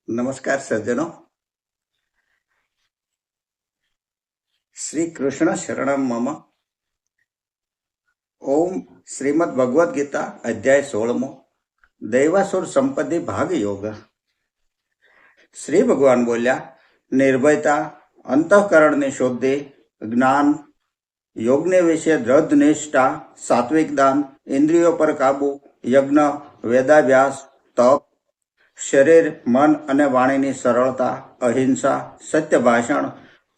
નમસ્કાર સજ્જનો. શ્રી કૃષ્ણ શરણમ મમ. ઓમ શ્રીમદ ભગવદ્ ગીતા અધ્યાય 16મો દૈવાસુર સંપત્તિ ભાગ યોગ. શ્રી ભગવાન બોલ્યા, નિર્ભયતા, અંતઃકરણની શુદ્ધિ, જ્ઞાન, યોગને વિશે દ્રઢ નિષ્ઠા, સાત્વિક દાન, ઇન્દ્રિયો પર કાબુ, યજ્ઞ, વેદાભ્યાસ, તપ, શરીર, મન અને વાણીની સરળતા, અહિંસા, સત્ય ભાષણ,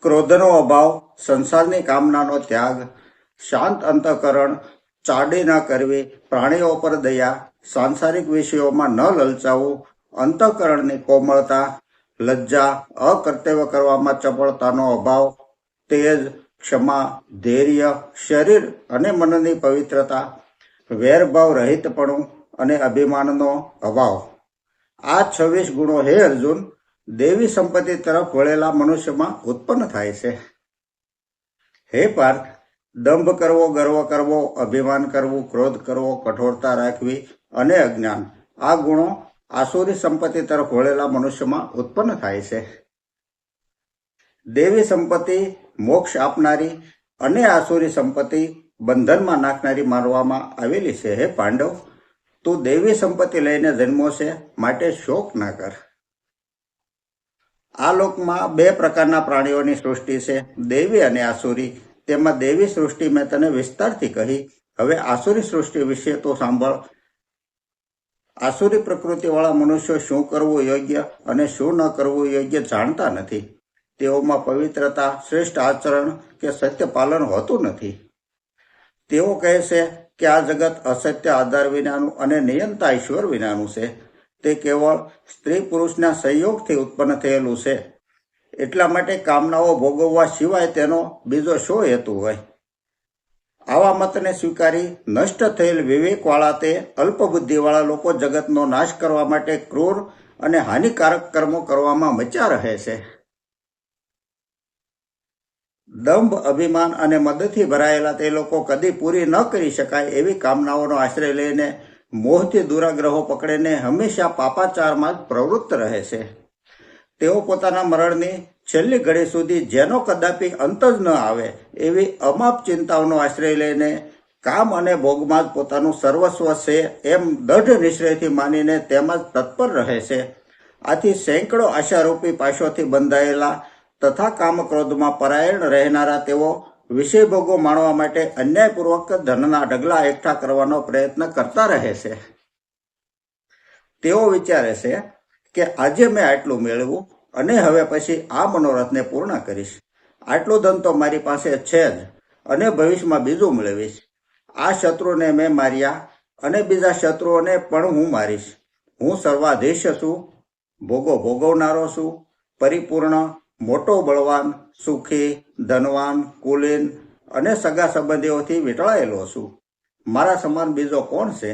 ક્રોધનો અભાવ, સંસારની કામનાનો ત્યાગ, શાંત અંતઃકરણ, ચાડી ન કરવી, પ્રાણીઓ પર દયા, સાંસારિક વિષયોમાં ન લલચાવવું, અંતઃકરણની કોમળતા, લજ્જા, અકર્તવ્ય કરવામાં ચપળતાનો અભાવ, તેજ, ક્ષમા, ધૈર્ય, શરીર અને મનની પવિત્રતા, વેરભાવ રહિતપણું અને અભિમાનનો અભાવ. આ 26 ગુણો હે અર્જુન, દેવી સંપત્તિ તરફ વળેલા મનુષ્યમાં ઉત્પન્ન થાય છે. હે પાર્થ, દંભ કરવો, ગર્વ કરવો, અભિમાન કરવું, ક્રોધ કરવો, કઠોરતા રાખવી અને અજ્ઞાન, આ ગુણો આસુરી સંપત્તિ તરફ વળેલા મનુષ્યમાં ઉત્પન્ન થાય છે. દેવી સંપત્તિ મોક્ષ આપનારી અને આસુરી સંપત્તિ બંધનમાં નાખનારી માનવામાં આવેલી છે. હે પાંડવ, તું દેવી સંપત્તિ લઈને જન્મો છે, માટે શોક ના કર. આ લોકમાં 2 પ્રકારના પ્રાણીઓની સૃષ્ટિ છે, દેવી અને આસુરી. તેમાં દેવી સૃષ્ટિ મેં તને વિસ્તારથી કહી. હવે આસુરી સૃષ્ટિ વિશે તો સાંભળ. આસુરી પ્રકૃતિવાળા મનુષ્યો શું કરવું યોગ્ય અને શું ન કરવું યોગ્ય જાણતા નથી. તેઓમાં પવિત્રતા, શ્રેષ્ઠ આચરણ કે સત્ય પાલન હોતું નથી. તેઓ કહે છે કે આ જગત અસત્ય આધાર વિનાનું અને નિયંતા ઈશ્વર વિનાનું છે. તે કેવળ સ્ત્રી પુરુષના સંયોગથી ઉત્પન્ન થયેલું છે. એટલા માટે કામનાઓ ભોગવવા સિવાય તેનો બીજો શો હેતુ હોય? આવા મતને સ્વીકારી નષ્ટ થયેલ વિવેકવાળા તે અલ્પબુદ્ધિવાળા લોકો જગતનો નાશ કરવા માટે ક્રૂર અને હાનિકારક કર્મો કરવામાં મચ્યા રહે છે. દંભ, અભિમાન અને મદથી ભરાયેલા તે લોકો કદી પૂરી ન કરી શકાય એવી કામનાઓનો આશ્રય લઈને મોહથી દુરાગ્રહો પકડીને હંમેશા પાપાચારમાં જ પ્રવૃત્ત રહે છે. તેઓ પોતાના મરણની છેલ્લી ઘડી સુધી જેનો કદાપી અંત જ ન આવે એવી અમાપ ચિંતાઓનો આશ્રય લઈને કામ અને ભોગમાં જ પોતાનું સર્વસ્વ છે એમ દઢ નિશ્ચયથી માનીને તેમાં જ તત્પર રહે છે. આથી સેંકડો આશારૂપી પાશોથી બંધાયેલા તથા કામક્રોધમાં પરાયણ રહેનારા તેઓ વિષય ભોગો માણવા માટે અન્યાયપૂર્વક ધનના ઢગલા એકઠા કરવાનો પ્રયત્ન કરતા રહે છે. તેઓ વિચારે છે કે આજે મેં આટલું મેળવ્યું અને હવે પછી આ મનોરથને પૂર્ણ કરીશ. આટલું ધન તો મારી પાસે છે જ અને ભવિષ્યમાં બીજું મેળવીશ. આ શત્રુને મેં માર્યા અને બીજા શત્રુઓને પણ હું મારીશ. હું સર્વાધીશ છું, ભોગો ભોગવનારો છું, પરિપૂર્ણ, મોટો, બળવાન, સુખી, ધનવાન, કુલીન અને સગા સંબંધીઓથી વીંટળાયેલો છું. મારા સમાન બીજો કોણ છે?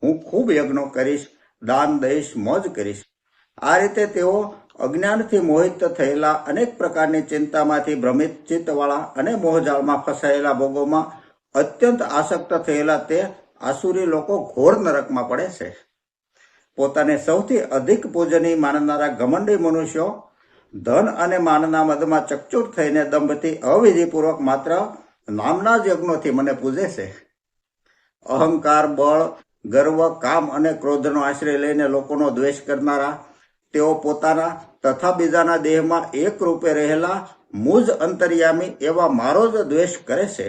હું ખૂબ યજ્ઞો કરીશ, દાન દઈશ, મોજ કરીશ. આ રીતે તેઓ અજ્ઞાનથી મોહિત થયેલા, અનેક પ્રકારની ચિંતામાંથી ભ્રમિત ચિત્તવાળા અને મોહજાળમાં ફસાયેલા ભોગોમાં અત્યંત આસક્ત થયેલા તે આસુરી લોકો ઘોર નરકમાં પડે છે. પોતાને સૌથી અધિક પૂજનીય માનનારા ઘમંડી મનુષ્યો ધન અને માનના મદમાં ચકચૂર થઈને દંભથી અવિધિપૂર્વક માત્ર નામના જ યજ્ઞોથી મને પૂજે છે. અહંકાર, બળ, ગર્વ, કામ અને ક્રોધનો આશ્રય લઈને લોકોનો દ્વેષ કરનારા, તેઓ પોતાના તથા બીજાના દેહમાં એક રૂપે રહેલા મુજ અંતર્યામી એવા મારો જ દ્વેષ કરે છે.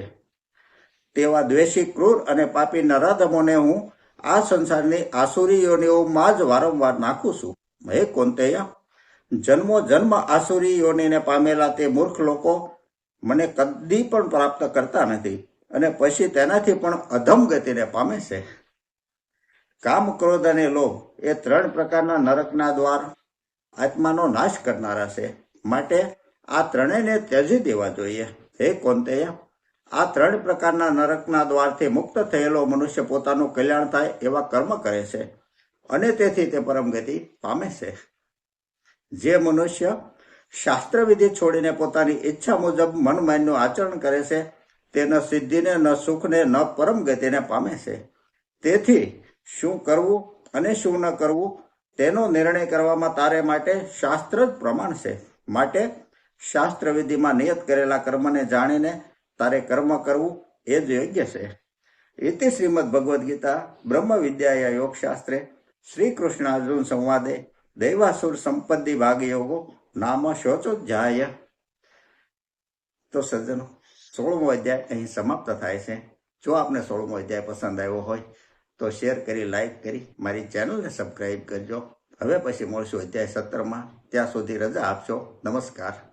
તેવા દ્વેષી, ક્રૂર અને પાપી નરાધમોને હું આ સંસારની આસુરી યોનિઓમાં જ વારંવાર નાખું છું. હે કૌંતેય, જન્મો જન્મ આસુરી યોનિને પામેલા તે મૂર્ખ લોકો મને કદી પણ પ્રાપ્ત કરતા નથી અને પછી તેનાથી પણ અધમ ગતિને પામે છે. કામ, ક્રોધ અને લોભ એ 3 પ્રકારના નરકના દ્વાર આત્માનો નાશ કરનારા છે. માટે આ ત્રણેયને ત્યજી દેવા જોઈએ. હે કૌંતેય, આ 3 પ્રકારના નરકના દ્વારથી મુક્ત થયેલો મનુષ્ય પોતાનું કલ્યાણ થાય એવા કર્મ કરે છે અને તેથી તે પરમગતિ પામે છે. જે મનુષ્ય શાસ્ત્રવિધિ છોડીને પોતાની ઈચ્છા મુજબ મનમાન્યનું આચરણ કરે છે તે ન સિદ્ધિને, ન સુખને, ન પરમ ગતિને પામે છે. તેથી શું કરવું અને શું ન કરવું તેનો નિર્ણય કરવામાં તારે માટે શાસ્ત્ર જ પ્રમાણ છે. માટે શાસ્ત્ર વિધિમાં નિયત કરેલા કર્મને જાણીને તારે કર્મ કરવું એ જ યોગ્ય છે. ઇતિ શ્રીમદ ભગવદ્ ગીતા બ્રહ્મ વિદ્યાયા યોગ શાસ્ત્રે શ્રી કૃષ્ણ અર્જુન સંવાદે દૈવાસુર સંપત્તિ ભાગ યોગો નામ શોચોધ્યાય. તો સજ્જનો, 16મો અધ્યાય અહીં સમાપ્ત થાય છે. જો આપને 16મો અધ્યાય પસંદ આવ્યો હોય તો શેર કરી, લાઈક કરી, મારી ચેનલને સબસ્ક્રાઈબ કરજો. હવે પછી મળશું અધ્યાય 17માં. ત્યાં સુધી રજા આપશો. નમસ્કાર.